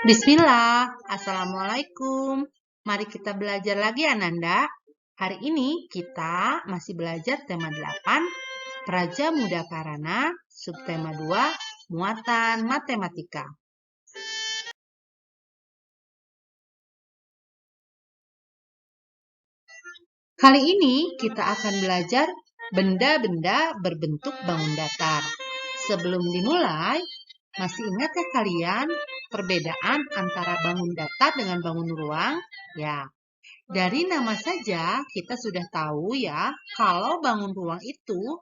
Bismillah, Assalamualaikum. Mari kita belajar lagi Ananda. Hari ini kita masih belajar tema 8, Praja Muda Karana, subtema 2, Muatan Matematika. Kali ini kita akan belajar benda-benda berbentuk bangun datar. Sebelum dimulai, masih ingatkah kalian perbedaan antara bangun datar dengan bangun ruang? Ya, dari nama saja kita sudah tahu ya, kalau bangun ruang itu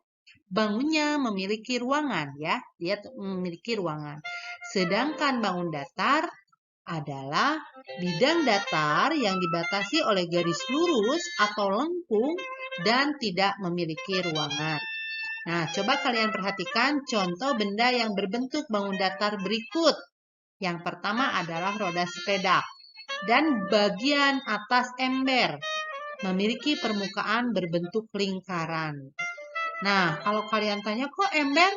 bangunnya memiliki ruangan ya, dia memiliki ruangan. Sedangkan bangun datar adalah bidang datar yang dibatasi oleh garis lurus atau lengkung dan tidak memiliki ruangan. Nah, coba kalian perhatikan contoh benda yang berbentuk bangun datar berikut. Yang pertama adalah roda sepeda dan bagian atas ember memiliki permukaan berbentuk lingkaran. Nah, kalau kalian tanya kok ember?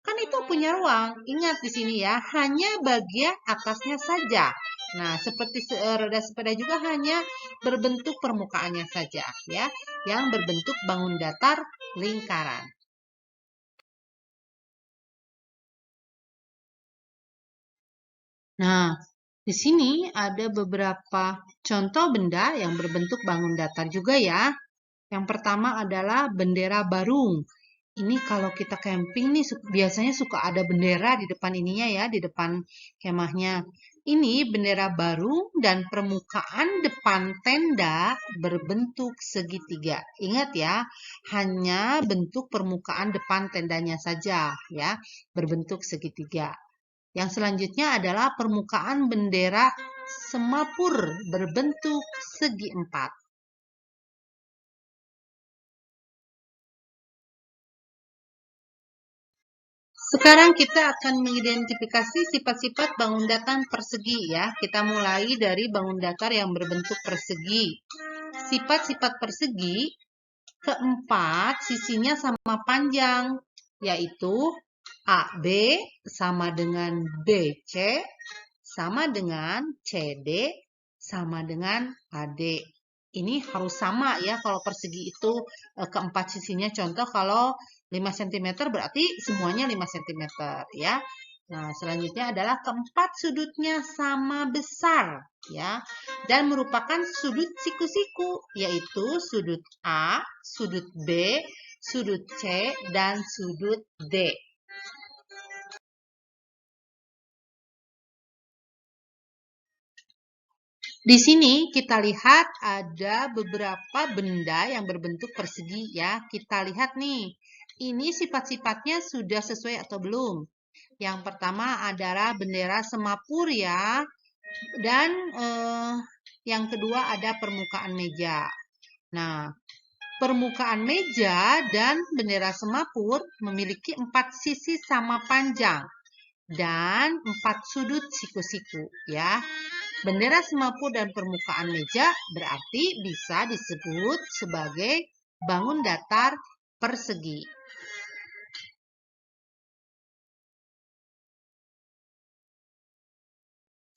Kan itu punya ruang. Ingat di sini ya, hanya bagian atasnya saja. Nah, seperti roda sepeda juga hanya berbentuk permukaannya saja ya, yang berbentuk bangun datar lingkaran. Nah, di sini ada beberapa contoh benda yang berbentuk bangun datar juga ya. Yang pertama adalah bendera barung. Ini kalau kita camping nih biasanya suka ada bendera di depan ininya ya, di depan kemahnya. Ini bendera barung dan permukaan depan tenda berbentuk segitiga. Ingat ya, hanya bentuk permukaan depan tendanya saja ya, berbentuk segitiga. Yang selanjutnya adalah permukaan bendera semapur berbentuk segi empat. Sekarang kita akan mengidentifikasi sifat-sifat bangun datar persegi ya. Kita mulai dari bangun datar yang berbentuk persegi. Sifat-sifat persegi, keempat sisinya sama panjang, yaitu AB sama dengan BC, sama dengan CD, sama dengan AD. Ini harus sama ya kalau persegi itu keempat sisinya. Contoh kalau 5 cm berarti semuanya 5 cm ya. Nah, selanjutnya adalah keempat sudutnya sama besar ya dan merupakan sudut siku-siku, yaitu sudut A, sudut B, sudut C dan sudut D. Di sini kita lihat ada beberapa benda yang berbentuk persegi ya. Kita lihat nih, ini sifat-sifatnya sudah sesuai atau belum. Yang pertama adalah bendera semapur ya. Dan yang kedua ada permukaan meja. Nah, permukaan meja dan bendera semapur memiliki 4 sisi sama panjang dan 4 sudut siku-siku ya. Bendera semapur dan permukaan meja berarti bisa disebut sebagai bangun datar persegi.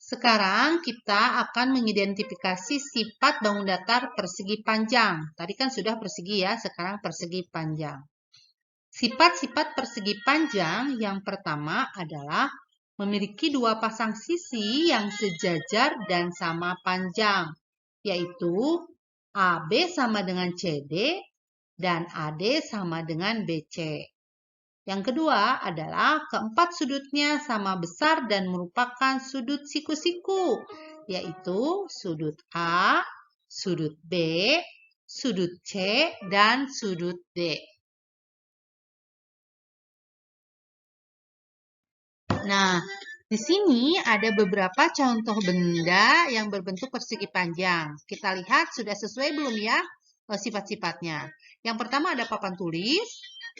Sekarang kita akan mengidentifikasi sifat bangun datar persegi panjang. Tadi kan sudah persegi ya, sekarang persegi panjang. Sifat-sifat persegi panjang yang pertama adalah memiliki dua pasang sisi yang sejajar dan sama panjang, yaitu AB sama dengan CD dan AD sama dengan BC. Yang kedua adalah keempat sudutnya sama besar dan merupakan sudut siku-siku, yaitu sudut A, sudut B, sudut C, dan sudut D. Nah, di sini ada beberapa contoh benda yang berbentuk persegi panjang. Kita lihat sudah sesuai belum ya sifat-sifatnya. Yang pertama ada papan tulis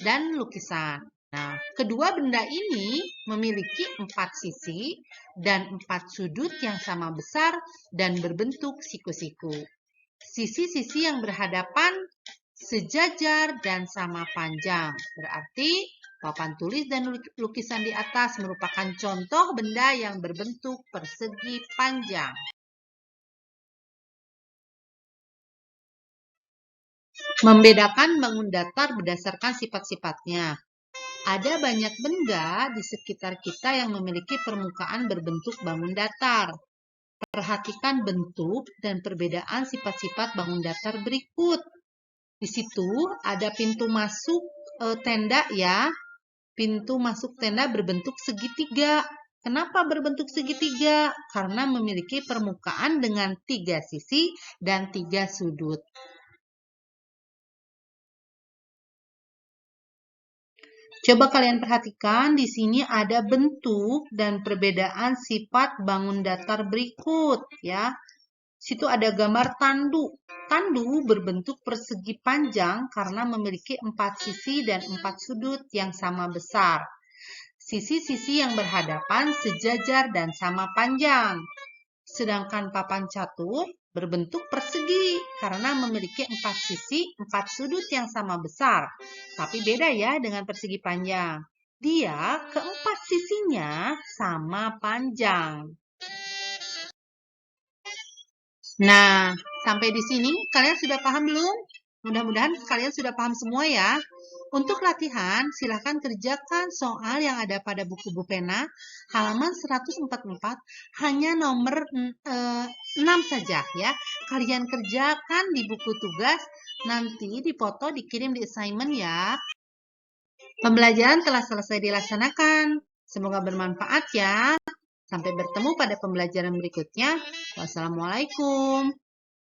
dan lukisan. Nah, kedua benda ini memiliki 4 sisi dan 4 sudut yang sama besar dan berbentuk siku-siku. Sisi-sisi yang berhadapan sejajar dan sama panjang. Berarti Papan tulis dan lukisan di atas merupakan contoh benda yang berbentuk persegi panjang. Membedakan bangun datar berdasarkan sifat-sifatnya. Ada banyak benda di sekitar kita yang memiliki permukaan berbentuk bangun datar. Perhatikan bentuk dan perbedaan sifat-sifat bangun datar berikut. Di situ ada pintu masuk tenda ya. Pintu masuk tenda berbentuk segitiga. Kenapa berbentuk segitiga? Karena memiliki permukaan dengan 3 sisi dan 3 sudut. Coba kalian perhatikan, di sini ada bentuk dan perbedaan sifat bangun datar berikut ya. Situ ada gambar tandu. Tandu berbentuk persegi panjang karena memiliki 4 sisi dan 4 sudut yang sama besar. Sisi-sisi yang berhadapan sejajar dan sama panjang. Sedangkan papan catur berbentuk persegi karena memiliki 4 sisi, 4 sudut yang sama besar. Tapi beda ya dengan persegi panjang. Dia keempat sisinya sama panjang. Nah, sampai di sini kalian sudah paham belum? Mudah-mudahan kalian sudah paham semua ya. Untuk latihan, silahkan kerjakan soal yang ada pada buku Bu Pena, halaman 144, hanya nomor 6 saja ya. Kalian kerjakan di buku tugas, nanti dipoto dikirim di assignment ya. Pembelajaran telah selesai dilaksanakan. Semoga bermanfaat ya. Sampai bertemu pada pembelajaran berikutnya. Wassalamualaikum.